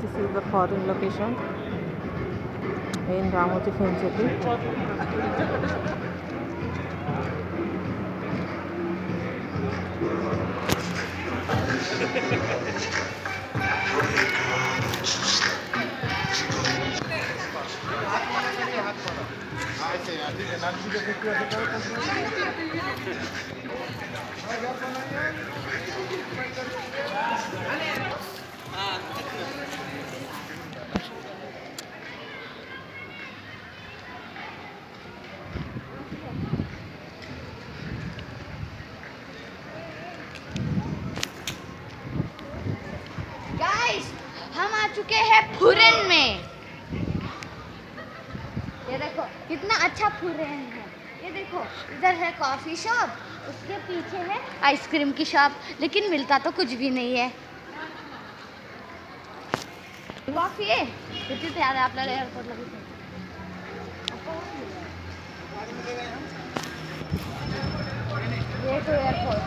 This is the foreign location in Ramoji Film City. हम आ चुके हैं फुरेन में। ये देखो कितना अच्छा फुरेन है। ये देखो इधर है कॉफी शॉप, उसके पीछे है आइसक्रीम की शॉप, लेकिन मिलता तो कुछ भी नहीं है। कॉफी आहे किती तयार आहे आपल्याला एअरपोर्टला भेटायचं। ये तो airport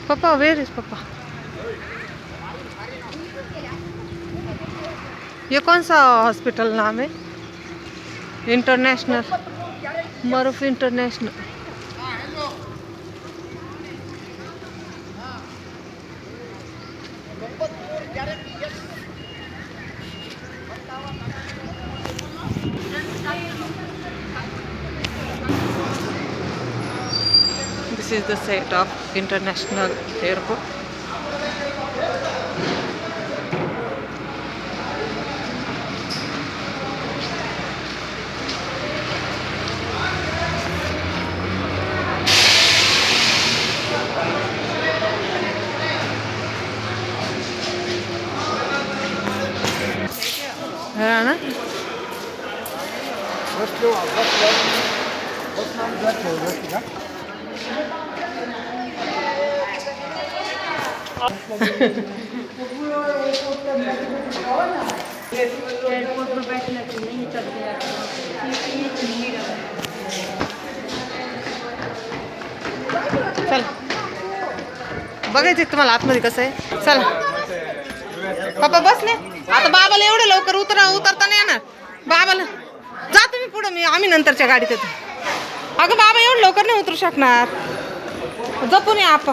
Papa, where is Papa? ये कौन सा हॉस्पिटल नाम है? International Maroof international. This is the set of international airport. है ना? एयरपोर्ट में बैठने के नहीं चलते चल बघायचं तुम्हाला आतमध्ये कसं आहे. चला पप्पा बसले आता. बाबाला एवढं लवकर उतरता नाही येणार. बाबाला जा तुम्ही पुढं, आम्ही नंतरच्या गाडीत येतो. अगं बाबा एवढं लवकर नाही उतरू शकणार, जपून या आप.